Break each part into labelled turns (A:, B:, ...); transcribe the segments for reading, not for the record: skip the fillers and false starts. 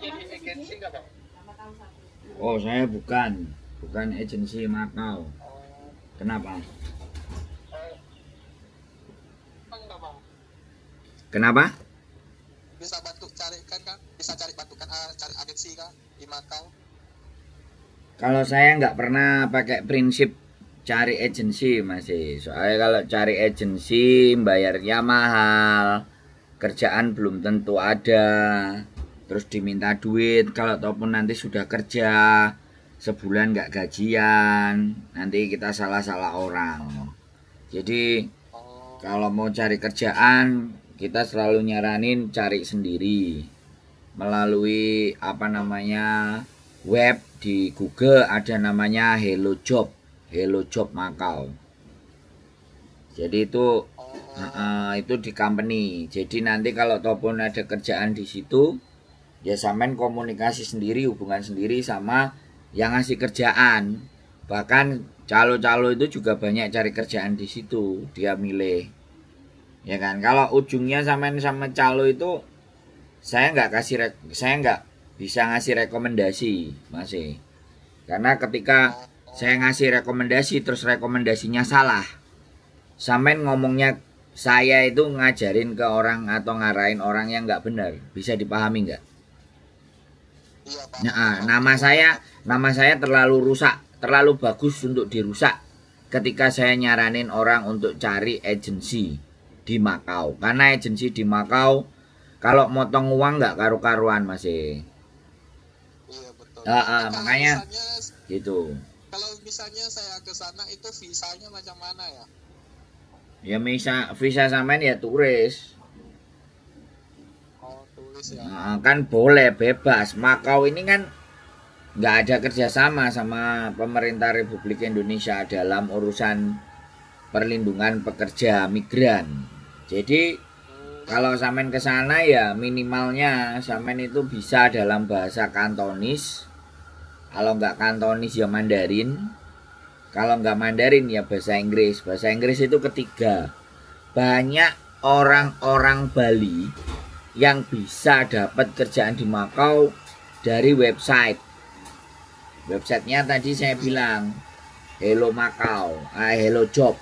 A: jadi agensi nggak bang?
B: Oh, saya bukan agensi Makau. Kenapa?
A: Enggak bang.
B: Kenapa?
A: Bisa bantu carikan kan? Bisa bantukan cari agensi kan di Makau?
B: Kalau saya nggak pernah pakai prinsip cari agensi masih. Soalnya kalau cari agensi bayarnya mahal, kerjaan belum tentu ada, terus diminta duit. Kalau ataupun nanti sudah kerja sebulan nggak gajian, nanti kita salah-salah orang. Jadi kalau mau cari kerjaan kita selalu nyaranin cari sendiri melalui apa namanya web. Di Google ada namanya Hello Job Makau. Jadi itu di company. Jadi nanti kalau ataupun ada kerjaan di situ, ya sampean komunikasi sendiri, hubungan sendiri sama yang ngasih kerjaan. Bahkan calo-calo itu juga banyak cari kerjaan di situ, dia milih. Ya kan, kalau ujungnya sampean sama calo itu saya nggak bisa ngasih rekomendasi masih, karena ketika saya ngasih rekomendasi terus rekomendasinya salah, sampean ngomongnya saya itu ngajarin ke orang atau ngarahin orang yang nggak benar, bisa dipahami nggak? Nah, nama saya terlalu rusak, terlalu bagus untuk dirusak ketika saya nyaranin orang untuk cari agensi di Makau, karena agensi di Makau kalau motong uang nggak karu-karuan masih.
A: Iya betul.
B: Makanya
A: misalnya,
B: gitu.
A: Kalau misalnya saya ke sana itu visanya macam mana ya?
B: Ya visa sampean ya turis.
A: Oh tulis ya.
B: Kan boleh bebas. Makau ini kan nggak ada kerjasama sama pemerintah Republik Indonesia dalam urusan perlindungan pekerja migran. Jadi kalau sampean ke sana ya minimalnya sampean itu bisa dalam bahasa Kantonis. Kalau nggak Kantonis ya Mandarin. Kalau nggak Mandarin ya bahasa Inggris. Bahasa Inggris itu ketiga. Banyak orang-orang Bali yang bisa dapat kerjaan di Makau dari website. Websitenya tadi saya bilang Hello Makau, Hello Job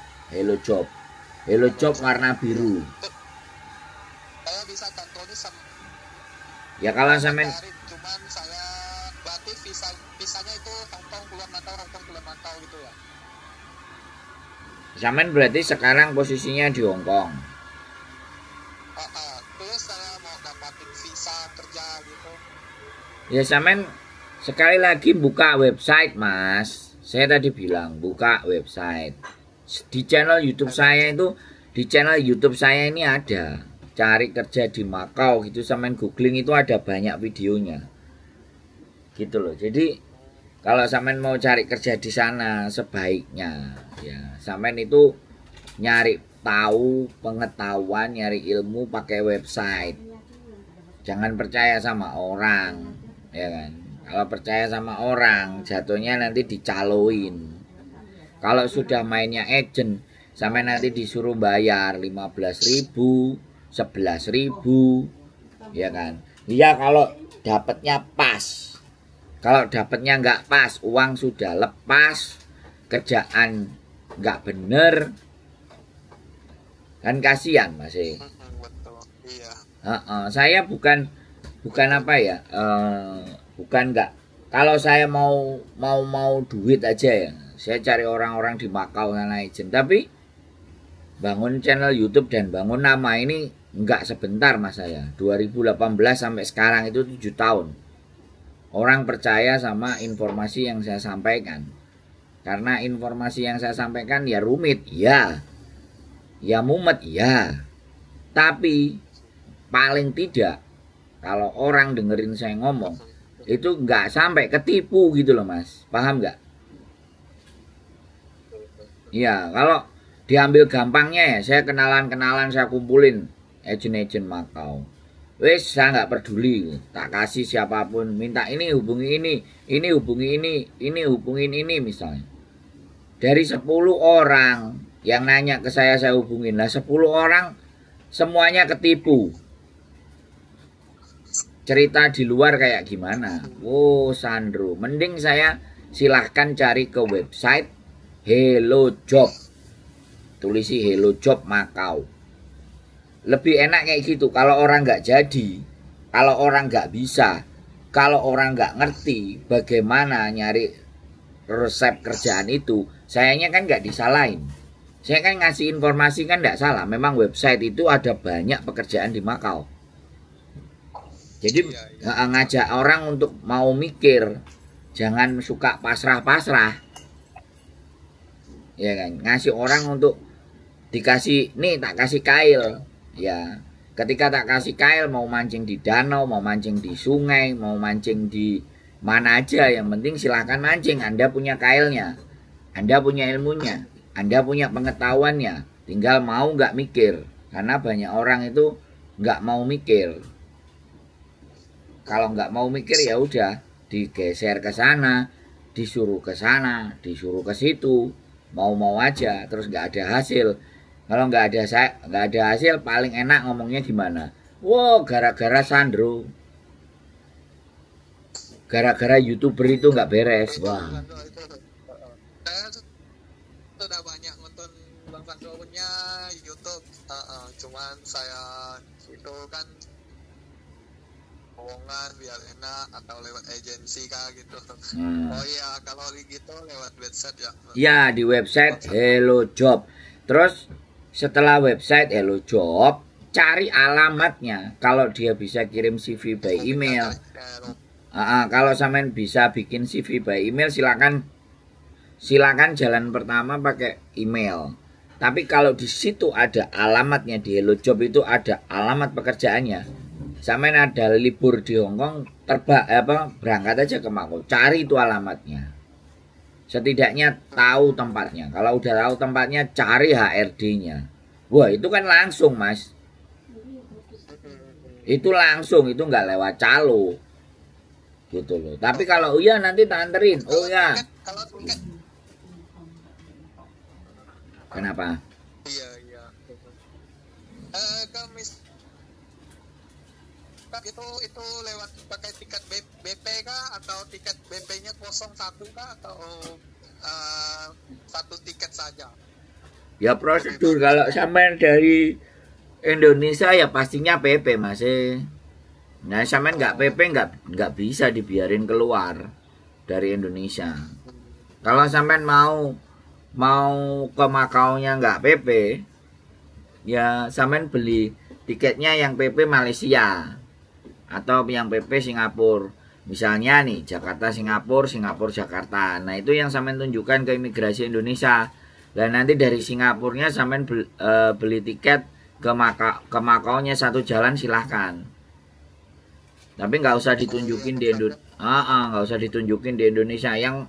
B: warna biru.
A: Saya bisa Kantonis sama.
B: Ya kalau sampean
A: Cuman saya berarti visanya itu Hongkong keluar mantau gitu ya.
B: Sampean berarti sekarang posisinya di Hongkong.
A: Terus saya mau dapatin visa kerja gitu.
B: Ya sampean sekali lagi buka website mas. Saya tadi bilang buka website. Di channel YouTube saya ini ada cari kerja di Makau gitu, sampean googling itu ada banyak videonya. Gitu loh. Jadi kalau sampean mau cari kerja di sana sebaiknya ya sampean itu nyari tahu pengetahuan, nyari ilmu pakai website. Jangan percaya sama orang, ya kan? Kalau percaya sama orang, jatuhnya nanti dicaloin. Kalau sudah mainnya agent, sampai nanti disuruh bayar 15.000, 11.000, ya kan? Iya kalau dapatnya pas. Kalau dapatnya nggak pas, uang sudah lepas, kerjaan nggak bener, kan kasihan masih.
A: Betul. Iya.
B: Saya bukan apa ya, bukan nggak. Kalau saya mau duit aja ya, saya cari orang-orang di Makau sana agent. Tapi bangun channel YouTube dan bangun nama ini nggak sebentar mas saya. 2018 sampai sekarang itu 7 tahun. Orang percaya sama informasi yang saya sampaikan. Karena informasi yang saya sampaikan ya rumit, ya mumet, ya. Tapi paling tidak kalau orang dengerin saya ngomong itu nggak sampai ketipu gitu loh mas, paham nggak? Ya kalau diambil gampangnya ya, saya kenalan saya kumpulin agent Makau. Wes saya nggak peduli, tak kasih siapapun, minta ini hubungi ini hubungi ini hubungin ini misalnya. Dari 10 orang yang nanya ke saya hubungin lah 10 orang semuanya ketipu. cerita di luar kayak gimana. Oh Sandro, mending saya silahkan cari ke website Hello Job, tulisi Hello Job Makau. Lebih enak kayak gitu. Kalau orang nggak jadi, kalau orang nggak bisa, kalau orang nggak ngerti bagaimana nyari resep kerjaan itu, sayanya kan nggak disalahin. Saya kan ngasih informasi kan nggak salah. Memang website itu ada banyak pekerjaan di Makau. Jadi ngajak orang untuk mau mikir, jangan suka pasrah-pasrah. Ya kan, ngasih orang untuk dikasih, nih tak kasih kail. Ya, ketika tak kasih kail, mau mancing di danau, mau mancing di sungai, mau mancing di mana aja, yang penting silahkan mancing. Anda punya kailnya, Anda punya ilmunya, Anda punya pengetahuannya, tinggal mau nggak mikir. Karena banyak orang itu nggak mau mikir. Kalau nggak mau mikir ya udah digeser ke sana, disuruh ke sana, disuruh ke situ, mau-mau aja, terus nggak ada hasil. Kalau nggak ada hasil, paling enak ngomongnya gimana? Wow, gara-gara Sandro, gara-gara YouTuber itu nggak beres. Wah.
A: Saya sudah banyak nonton Bang Sandro punya YouTube, cuman saya itu kan bohongan biar enak atau lewat agensi kah gitu. Oh iya, kalau gitu lewat website ya.
B: Ya, di website Hello Job. Terus setelah website Hello Job, cari alamatnya. Kalau dia bisa kirim CV by email. Kalau sampean bisa bikin CV by email, silakan jalan pertama pakai email. Tapi kalau di situ ada alamatnya, di Hello Job itu ada alamat pekerjaannya. Sampean ada libur di Hongkong, berangkat aja ke Makau, cari itu alamatnya. Setidaknya tahu tempatnya. Kalau udah tahu tempatnya, cari HRD-nya. Wah, itu kan langsung, Mas. Itu langsung, itu nggak lewat calo. Gitu loh. Tapi kalau iya nanti tak anterin. Oh ya.
A: Kalau tiket.
B: Kenapa?
A: Iya. Itu lewat pakai tiket BP kah atau tiket BP-nya 01 kah atau satu tiket saja?
B: Ya prosedur kalau sampean dari Indonesia ya pastinya PP Mas. Nah sampean nggak PP nggak bisa dibiarin keluar dari Indonesia. Kalau sampean mau ke Makaunya nggak PP, ya sampean beli tiketnya yang PP Malaysia atau yang PP Singapura. Misalnya nih Jakarta Singapura, Singapura Jakarta. Nah itu yang sampean tunjukkan ke imigrasi Indonesia. Dan nanti dari Singapurnya sampean beli tiket ke Makaunya satu jalan silahkan. Tapi nggak usah ditunjukin di nggak usah ditunjukin di Indonesia. Yang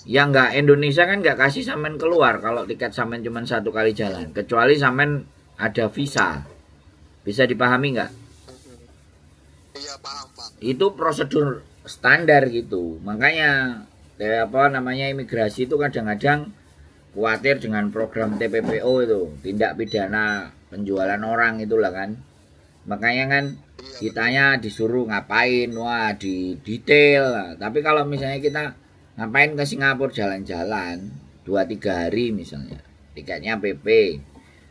B: nggak Indonesia kan nggak kasih sampean keluar kalau tiket sampean cuma satu kali jalan. Kecuali sampean ada visa. Bisa dipahami nggak?
A: Iya, paham.
B: Itu prosedur standar gitu. Makanya imigrasi itu kadang-kadang khawatir dengan program TPPO itu, tindak pidana penjualan orang itulah kan. Makanya kan kitanya disuruh ngapain, wah di detail. Tapi kalau misalnya kita ngapain ke Singapura jalan-jalan 2-3 hari misalnya, tiketnya PP.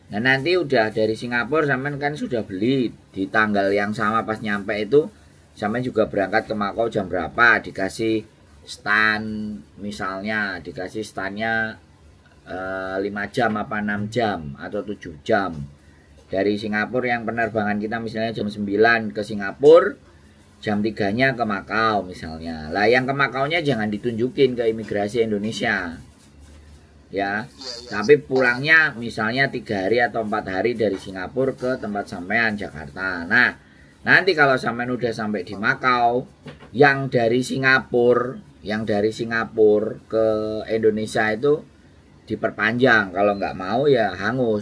B: Nah nanti udah dari Singapura sampean kan sudah beli di tanggal yang sama pas nyampe itu, sampean juga berangkat ke Makau jam berapa, dikasih stand misalnya, dikasih standnya 5 jam apa 6 jam atau 7 jam. Dari Singapura yang penerbangan kita misalnya jam 9 ke Singapura, jam 3-nya ke Makau misalnya. Lah yang ke Makaunya jangan ditunjukin ke imigrasi Indonesia. Ya, tapi pulangnya misalnya 3 hari atau 4 hari dari Singapura ke tempat sampean Jakarta. Nah, nanti kalau sampean udah sampai di Makau, yang dari Singapura ke Indonesia itu diperpanjang. Kalau nggak mau ya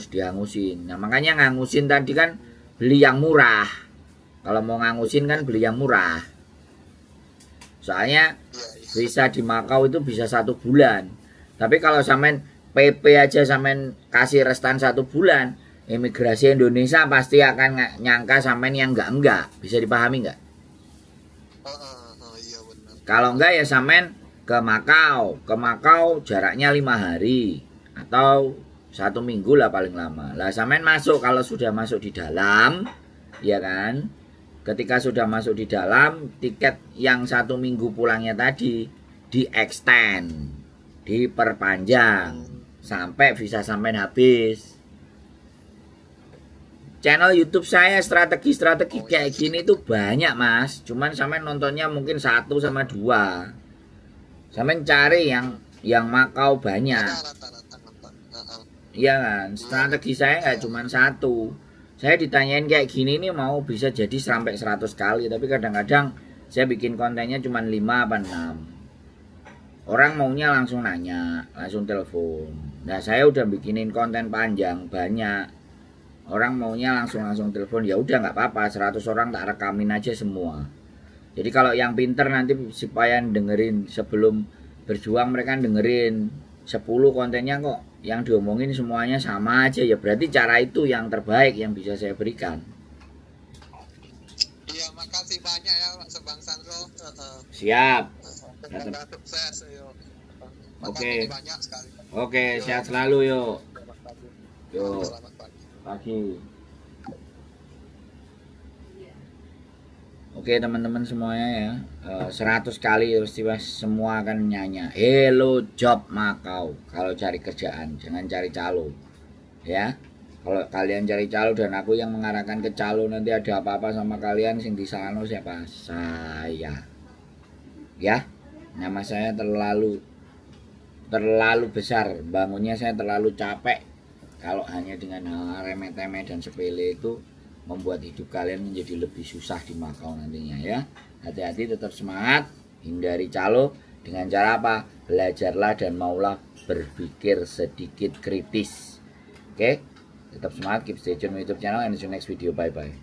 B: dihangusin. Nah makanya ngangusin tadi kan beli yang murah. Kalau mau ngangusin kan beli yang murah. Soalnya visa di Makau itu bisa 1 bulan. Tapi kalau sampean PP aja sampean kasih restan 1 bulan, imigrasi Indonesia pasti akan nyangka sampean yang enggak. Bisa dipahami nggak? Kalau enggak ya sampean ke Makau. Ke Makau jaraknya 5 hari atau 1 minggu lah paling lama. Lah sampean masuk, kalau sudah masuk di dalam, ya kan? Ketika sudah masuk di dalam, tiket yang 1 minggu pulangnya tadi di extend, diperpanjang sampai visa sampean habis. Channel YouTube saya strategi-strategi kayak gini tuh banyak mas. Cuman sampean nontonnya mungkin 1 sama 2. Sampean cari yang Makau banyak. Iya kan. Strategi saya nggak cuman 1. Saya ditanyain kayak gini nih mau bisa jadi sampai 100 kali. Tapi kadang-kadang saya bikin kontennya cuman 5 apa 6. Orang maunya langsung nanya, langsung telepon. Nah saya udah bikinin konten panjang banyak. Orang maunya langsung telepon, ya udah nggak apa-apa, 100 orang tak rekamin aja semua. Jadi kalau yang pinter nanti supaya dengerin sebelum berjuang, mereka dengerin 10 kontennya kok yang diomongin semuanya sama aja, ya berarti cara itu yang terbaik yang bisa saya berikan.
A: Iya, makasih banyak ya Pak Sebang Sandro.
B: Siap.
A: Semoga sukses yuk.
B: Oke.
A: Banyak sekali.
B: Oke, sehat selalu yuk. Yuk.
A: Selamat pagi.
B: Pagi. Oke teman-teman semuanya ya, 100 kali peristiwa semua akan nyanyi hello job Makau. Kalau cari kerjaan jangan cari calo ya. Kalau kalian cari calo dan aku yang mengarahkan ke calo, nanti ada apa-apa sama kalian sing disano siapa? Saya ya. Nama saya terlalu besar, bangunnya saya terlalu capek. Kalau hanya dengan hal remeh-temeh dan sepele itu membuat hidup kalian menjadi lebih susah di Makau nantinya ya. Hati-hati, tetap semangat, hindari calo. Dengan cara apa? Belajarlah dan maulah berpikir sedikit kritis. Oke, tetap semangat, keep stay tune YouTube channel, and see you next video, bye bye.